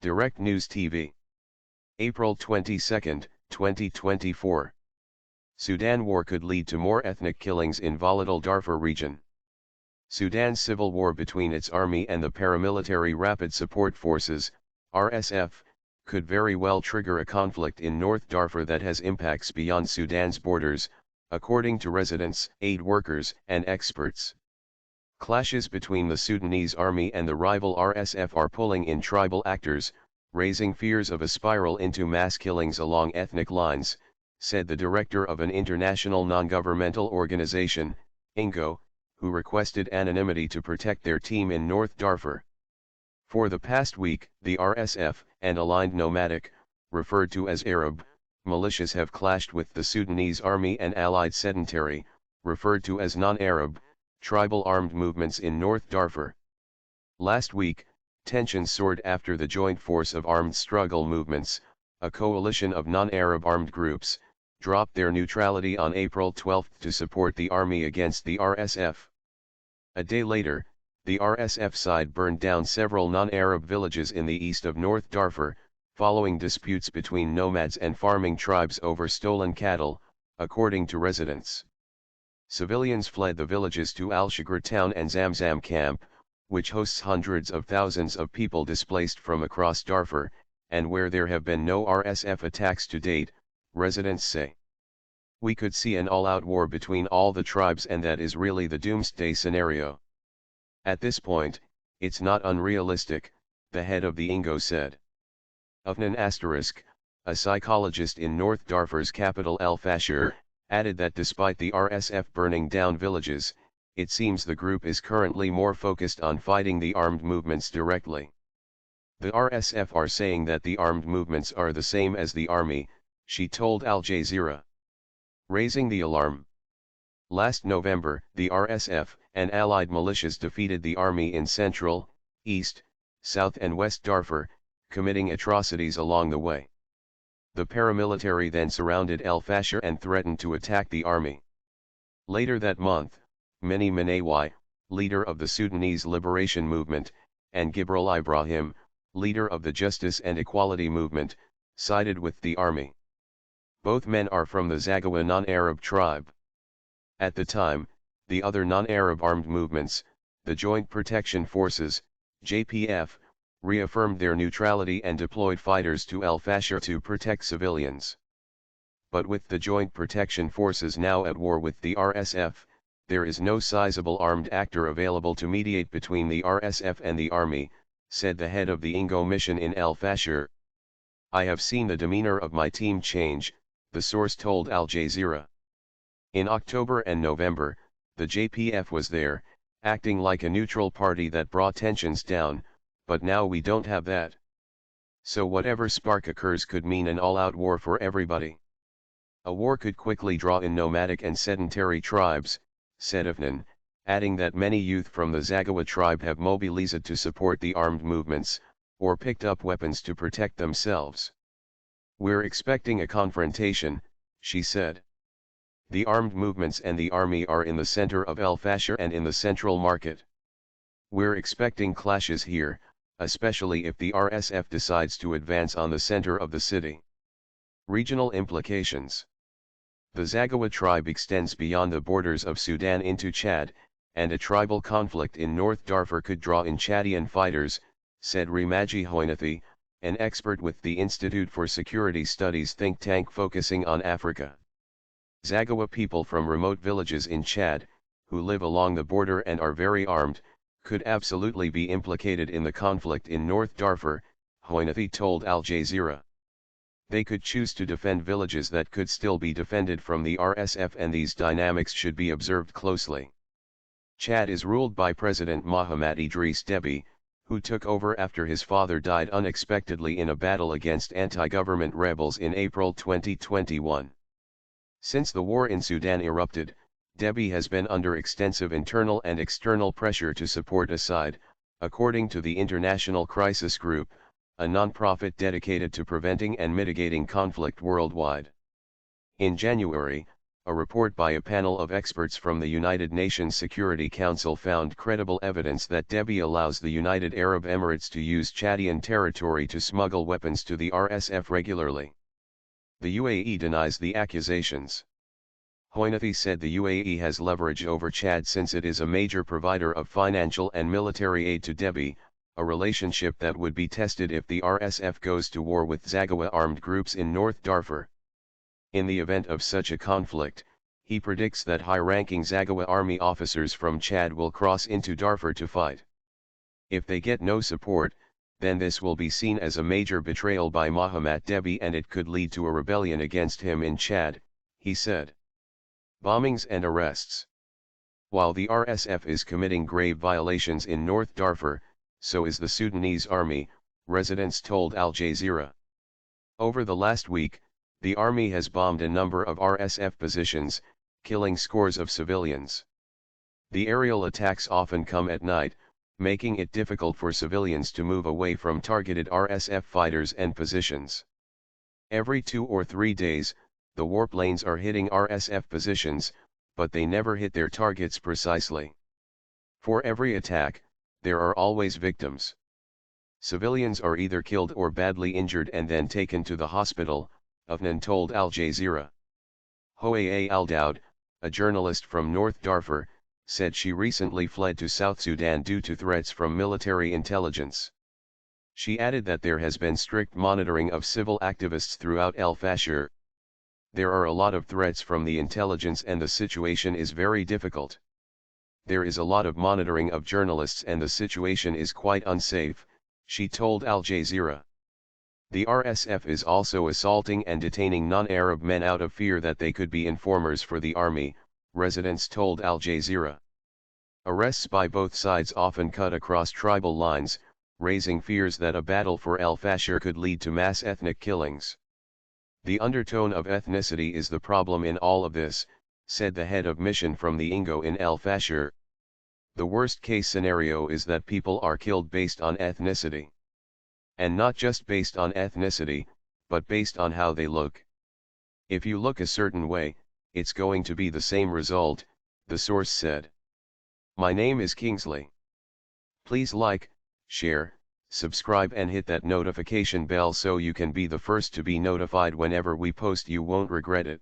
Direct News TV. April 22, 2024. Sudan war could lead to more ethnic killings in volatile Darfur region. Sudan's civil war between its army and the paramilitary Rapid Support Forces, RSF, could very well trigger a conflict in North Darfur that has impacts beyond Sudan's borders, according to residents, aid workers, and experts. Clashes between the Sudanese army and the rival RSF are pulling in tribal actors, raising fears of a spiral into mass killings along ethnic lines, said the director of an international non-governmental organization, INGO, who requested anonymity to protect their team in North Darfur. For the past week, the RSF, and aligned nomadic, referred to as Arab, militias have clashed with the Sudanese army and allied sedentary, referred to as non-Arab, tribal armed movements in North Darfur. Last week, tensions soared after the Joint Force of Armed Struggle Movements, a coalition of non-Arab armed groups, dropped their neutrality on April 12 to support the army against the RSF. A day later, the RSF side burned down several non-Arab villages in the east of North Darfur, following disputes between nomads and farming tribes over stolen cattle, according to residents. Civilians fled the villages to Al-Shagra town and Zamzam camp, which hosts hundreds of thousands of people displaced from across Darfur, and where there have been no RSF attacks to date, residents say. We could see an all-out war between all the tribes, and that is really the doomsday scenario. At this point, it's not unrealistic, the head of the INGO said. Afnan Asterisk, a psychologist in North Darfur's capital El Fasher, added that despite the RSF burning down villages, it seems the group is currently more focused on fighting the armed movements directly. The RSF are saying that the armed movements are the same as the army, she told Al Jazeera. Raising the alarm. Last November, the RSF and allied militias defeated the army in Central, East, South and West Darfur, committing atrocities along the way. The paramilitary then surrounded El Fasher and threatened to attack the army. Later that month, Mini Minawai, leader of the Sudanese Liberation Movement, and Gibril Ibrahim, leader of the Justice and Equality Movement, sided with the army. Both men are from the Zaghawa non-Arab tribe. At the time, the other non-Arab armed movements, the Joint Protection Forces, JPF, reaffirmed their neutrality and deployed fighters to El Fasher to protect civilians. But with the Joint Protection Forces now at war with the RSF, there is no sizable armed actor available to mediate between the RSF and the army, said the head of the INGO mission in El Fasher. I have seen the demeanor of my team change, the source told Al Jazeera. In October and November, the JPF was there, acting like a neutral party that brought tensions down, but now we don't have that. So whatever spark occurs could mean an all-out war for everybody. A war could quickly draw in nomadic and sedentary tribes, said Afnan, adding that many youth from the Zaghawa tribe have mobilized to support the armed movements, or picked up weapons to protect themselves. We're expecting a confrontation, she said. The armed movements and the army are in the center of El Fasher and in the central market. We're expecting clashes here, especially if the RSF decides to advance on the center of the city. Regional implications. The Zaghawa tribe extends beyond the borders of Sudan into Chad, and a tribal conflict in North Darfur could draw in Chadian fighters, said Rimaji Hoynathi, an expert with the Institute for Security Studies think tank focusing on Africa. Zaghawa people from remote villages in Chad, who live along the border and are very armed, could absolutely be implicated in the conflict in North Darfur, Hoynathi told Al Jazeera. They could choose to defend villages that could still be defended from the RSF, and these dynamics should be observed closely. Chad is ruled by President Mohamed Idris Deby, who took over after his father died unexpectedly in a battle against anti-government rebels in April 2021. Since the war in Sudan erupted, Deby has been under extensive internal and external pressure to support Assad, according to the International Crisis Group, a non-profit dedicated to preventing and mitigating conflict worldwide. In January, A report by a panel of experts from the United Nations Security Council found credible evidence that Deby allows the United Arab Emirates to use Chadian territory to smuggle weapons to the RSF regularly. The UAE denies the accusations. Hoynathi said the UAE has leverage over Chad since it is a major provider of financial and military aid to Deby, a relationship that would be tested if the RSF goes to war with Zaghawa armed groups in North Darfur. In the event of such a conflict, he predicts that high-ranking Zaghawa army officers from Chad will cross into Darfur to fight. If they get no support, then this will be seen as a major betrayal by Mohamed Deby and it could lead to a rebellion against him in Chad, he said. Bombings and arrests. While the RSF is committing grave violations in North Darfur, so is the Sudanese army, residents told Al Jazeera. Over the last week, the army has bombed a number of RSF positions, killing scores of civilians. The aerial attacks often come at night, making it difficult for civilians to move away from targeted RSF fighters and positions. Every 2 or 3 days, the warplanes are hitting RSF positions, but they never hit their targets precisely. For every attack, there are always victims. Civilians are either killed or badly injured and then taken to the hospital, Afnan told Al Jazeera. Hoea Al-Daud, a journalist from North Darfur, said she recently fled to South Sudan due to threats from military intelligence. She added that there has been strict monitoring of civil activists throughout El Fasher. There are a lot of threats from the intelligence and the situation is very difficult. There is a lot of monitoring of journalists and the situation is quite unsafe, she told Al Jazeera. The RSF is also assaulting and detaining non-Arab men out of fear that they could be informers for the army, residents told Al Jazeera. Arrests by both sides often cut across tribal lines, raising fears that a battle for El Fasher could lead to mass ethnic killings. The undertone of ethnicity is the problem in all of this, said the head of mission from the Ingo in El Fasher. The worst-case scenario is that people are killed based on ethnicity. And not just based on ethnicity, but based on how they look. If you look a certain way, it's going to be the same result, the source said. My name is Kingsley. Please like, share, subscribe and hit that notification bell so you can be the first to be notified whenever we post. You won't regret it.